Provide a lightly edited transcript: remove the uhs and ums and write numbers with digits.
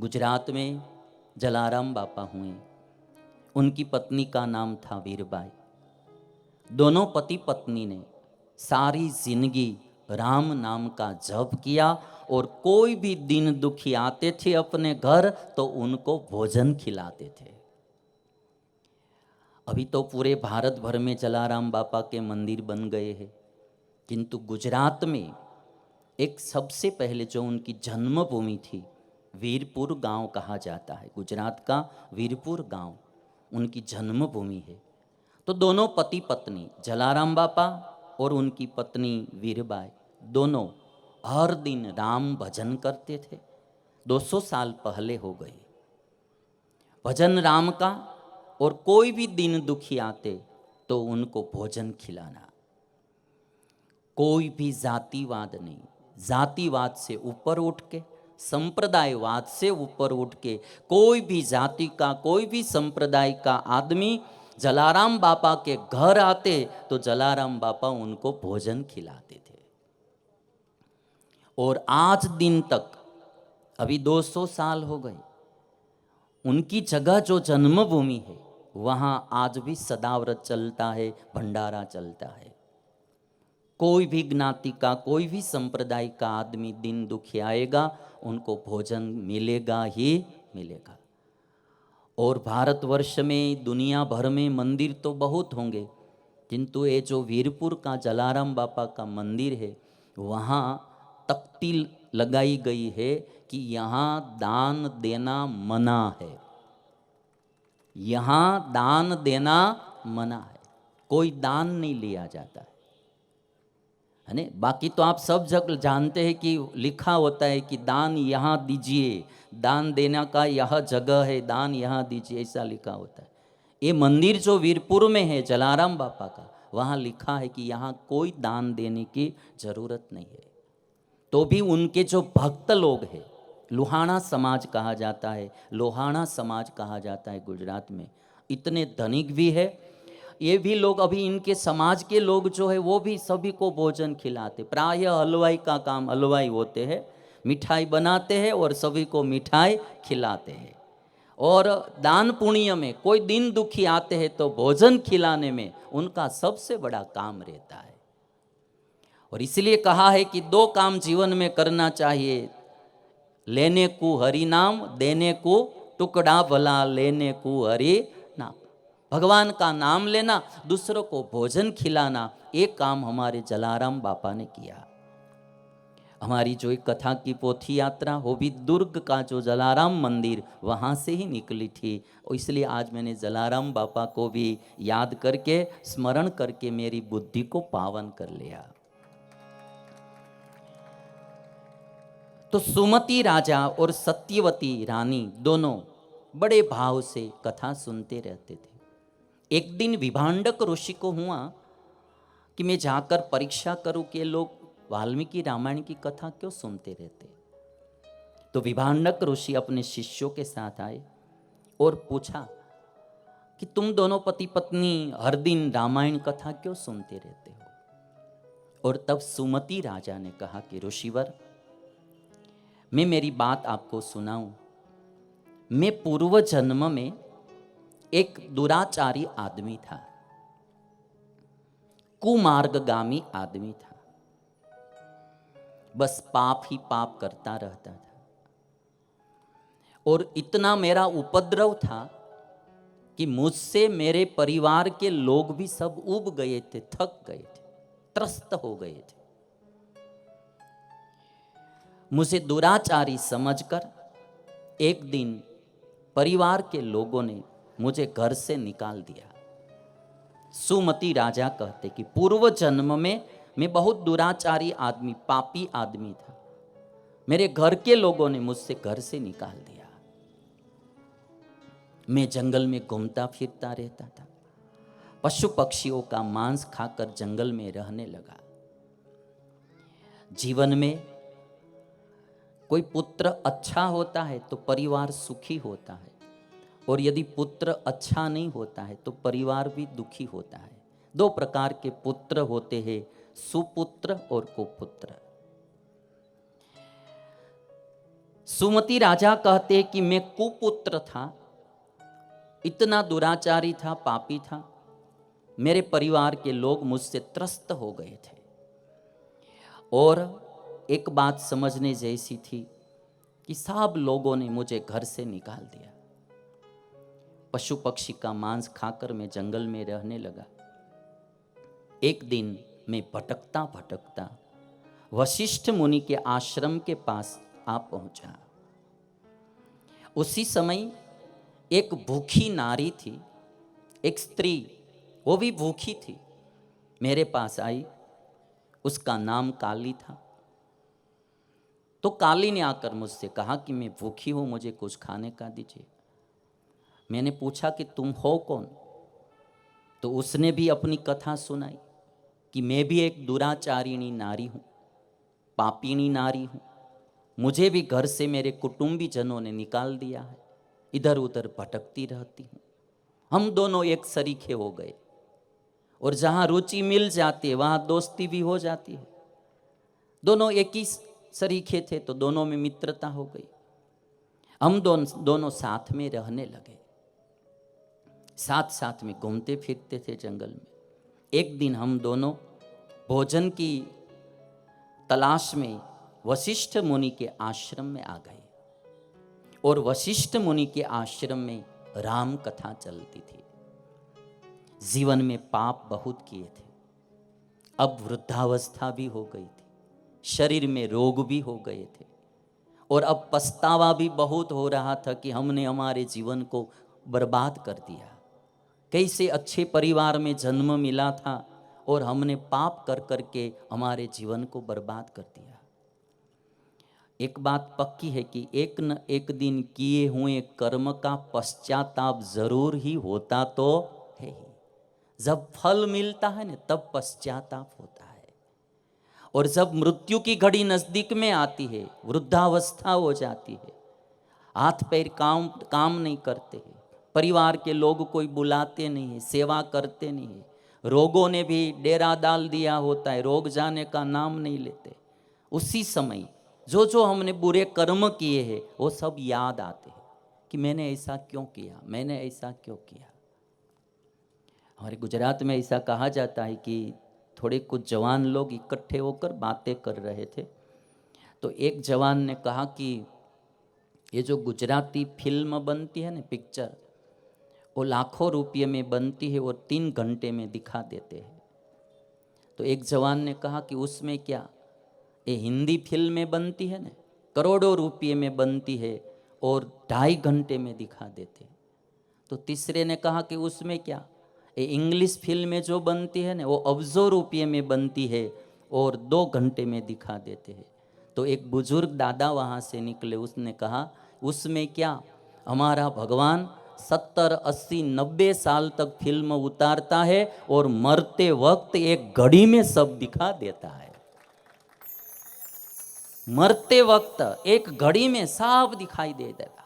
गुजरात में जलाराम बापा हुए। उनकी पत्नी का नाम था वीरबाई। दोनों पति पत्नी ने सारी जिंदगी राम नाम का जप किया और कोई भी दिन दुखी आते थे अपने घर तो उनको भोजन खिलाते थे। अभी तो पूरे भारत भर में जलाराम बापा के मंदिर बन गए हैं, किंतु गुजरात में एक सबसे पहले जो उनकी जन्मभूमि थी, वीरपुर गांव कहा जाता है। गुजरात का वीरपुर गांव उनकी जन्मभूमि है। तो दोनों पति पत्नी जलाराम बापा और उनकी पत्नी वीरबाई दोनों हर दिन राम भजन करते थे। 200 साल पहले हो गए भजन राम का। और कोई भी दिन दुखी आते तो उनको भोजन खिलाना। कोई भी जातिवाद नहीं, जातिवाद से ऊपर उठ के, संप्रदायवाद से ऊपर उठ के कोई भी जाति का कोई भी संप्रदाय का आदमी जलाराम बापा के घर आते तो जलाराम बापा उनको भोजन खिलाते थे। और आज दिन तक, अभी 200 साल हो गए, उनकी जगह जो जन्मभूमि है वहाँ आज भी सदाव्रत चलता है, भंडारा चलता है। कोई भी ज्ञाति का कोई भी संप्रदाय का आदमी दिन दुखी आएगा उनको भोजन मिलेगा ही मिलेगा। और भारतवर्ष में दुनिया भर में मंदिर तो बहुत होंगे, किंतु ये जो वीरपुर का जलाराम बापा का मंदिर है वहाँ तख्ती लगाई गई है कि यहाँ दान देना मना है। यहाँ दान देना मना है, कोई दान नहीं लिया जाता है ना। बाकी तो आप सब जगह जानते हैं कि लिखा होता है कि दान यहाँ दीजिए, दान देने का यह जगह है, दान यहाँ दीजिए, ऐसा लिखा होता है। ये मंदिर जो वीरपुर में है जलाराम बापा का, वहाँ लिखा है कि यहाँ कोई दान देने की जरूरत नहीं है। तो भी उनके जो भक्त लोग हैं, लोहाणा समाज कहा जाता है, लोहाणा समाज कहा जाता है गुजरात में, इतने धनिक भी है। ये भी लोग, अभी इनके समाज के लोग जो है वो भी सभी को भोजन खिलाते। प्राय हलवाई का काम, हलवाई होते हैं, मिठाई बनाते हैं और सभी को मिठाई खिलाते हैं। और दान पुण्य में कोई दिन दुखी आते हैं तो भोजन खिलाने में उनका सबसे बड़ा काम रहता है। और इसलिए कहा है कि 2 काम जीवन में करना चाहिए, लेने को हरि नाम, देने को टुकड़ा भला, लेने को हरि नाम। भगवान का नाम लेना, दूसरों को भोजन खिलाना, एक काम हमारे जलाराम बापा ने किया। हमारी जो एक कथा की पोथी यात्रा, वो भी दुर्ग का जो जलाराम मंदिर वहाँ से ही निकली थी। और इसलिए आज मैंने जलाराम बापा को भी याद करके, स्मरण करके मेरी बुद्धि को पावन कर लिया। तो सुमति राजा और सत्यवती रानी दोनों बड़े भाव से कथा सुनते रहते थे। एक दिन विभांडक ऋषि को हुआ कि मैं जाकर परीक्षा करूं कि लोग वाल्मीकि रामायण की कथा क्यों सुनते रहते। तो विभांडक ऋषि अपने शिष्यों के साथ आए और पूछा कि तुम दोनों पति पत्नी हर दिन रामायण कथा क्यों सुनते रहते हो। और तब सुमति राजा ने कहा कि ऋषिवर, मैं मेरी बात आपको सुनाऊं। मैं पूर्व जन्म में एक दुराचारी आदमी था, कुमार्गगामी आदमी था, बस पाप ही पाप करता रहता था। और इतना मेरा उपद्रव था कि मुझसे मेरे परिवार के लोग भी सब उब गए थे, थक गए थे, त्रस्त हो गए थे। मुझे दुराचारी समझकर एक दिन परिवार के लोगों ने मुझे घर से निकाल दिया। सुमति राजा कहते कि पूर्व जन्म में मैं बहुत दुराचारी आदमी, पापी आदमी था। मेरे घर के लोगों ने मुझसे घर से निकाल दिया। मैं जंगल में घूमता फिरता रहता था, पशु पक्षियों का मांस खाकर जंगल में रहने लगा। जीवन में कोई पुत्र अच्छा होता है तो परिवार सुखी होता है, और यदि पुत्र अच्छा नहीं होता है तो परिवार भी दुखी होता है। 2 प्रकार के पुत्र होते हैं, सुपुत्र और कुपुत्र। सुमति राजा कहते कि मैं कुपुत्र था, इतना दुराचारी था, पापी था, मेरे परिवार के लोग मुझसे त्रस्त हो गए थे। और एक बात समझने जैसी थी कि सब लोगों ने मुझे घर से निकाल दिया। पशु पक्षी का मांस खाकर मैं जंगल में रहने लगा। एक दिन मैं भटकता भटकता वशिष्ठ मुनि के आश्रम के पास आ पहुंचा। उसी समय एक भूखी नारी थी, एक स्त्री, वो भी भूखी थी, मेरे पास आई। उसका नाम काली था। तो काली ने आकर मुझसे कहा कि मैं भूखी हूं, मुझे कुछ खाने का दीजिए। मैंने पूछा कि तुम हो कौन? तो उसने भी अपनी कथा सुनाई कि मैं भी एक दुराचारिणी नारी हूं, पापीणी नारी हूं, मुझे भी घर से मेरे कुटुंबी जनों ने निकाल दिया है, इधर उधर भटकती रहती हूं। हम दोनों एक सरीखे हो गए, और जहां रुचि मिल जाती है वहां दोस्ती भी हो जाती है। दोनों एक ही सरीखे थे तो दोनों में मित्रता हो गई। हम दोनों साथ में रहने लगे, साथ साथ में घूमते फिरते थे जंगल में। एक दिन हम दोनों भोजन की तलाश में वशिष्ठ मुनि के आश्रम में आ गए, और वशिष्ठ मुनि के आश्रम में राम कथा चलती थी। जीवन में पाप बहुत किए थे, अब वृद्धावस्था भी हो गई थी, शरीर में रोग भी हो गए थे, और अब पछतावा भी बहुत हो रहा था कि हमने हमारे जीवन को बर्बाद कर दिया। कैसे अच्छे परिवार में जन्म मिला था और हमने पाप कर करके हमारे जीवन को बर्बाद कर दिया। एक बात पक्की है कि एक न एक दिन किए हुए कर्म का पश्चाताप जरूर ही होता तो है ही। जब फल मिलता है ना तब पश्चाताप होता है, और जब मृत्यु की घड़ी नजदीक में आती है, वृद्धावस्था हो जाती है, हाथ पैर काम नहीं करते हैं, परिवार के लोग कोई बुलाते नहीं है, सेवा करते नहीं है, रोगों ने भी डेरा डाल दिया होता है, रोग जाने का नाम नहीं लेते, उसी समय जो जो हमने बुरे कर्म किए हैं वो सब याद आते हैं कि मैंने ऐसा क्यों किया, मैंने ऐसा क्यों किया। हमारे गुजरात में ऐसा कहा जाता है कि थोड़े कुछ जवान लोग इकट्ठे होकर बातें कर रहे थे, तो एक जवान ने कहा कि ये जो गुजराती फिल्म बनती है ना, पिक्चर, वो लाखों रुपये में बनती है और 3 घंटे में दिखा देते हैं। तो एक जवान ने कहा कि उसमें क्या, ये हिंदी फिल्में बनती है ना, करोड़ों रुपये में बनती है और 2.5 घंटे में दिखा देते हैं। तो तीसरे ने कहा कि उसमें क्या, ये इंग्लिश फिल्में जो बनती है ना वो अब्जों रुपये में बनती है और 2 घंटे में दिखा देते हैं। तो एक बुजुर्ग दादा वहाँ से निकले, उसने कहा उसमें क्या, हमारा भगवान 70, 80, 90 साल तक फिल्म उतारता है और मरते वक्त एक घड़ी में सब दिखा देता है। मरते वक्त एक घड़ी में सब दिखाई दे देगा।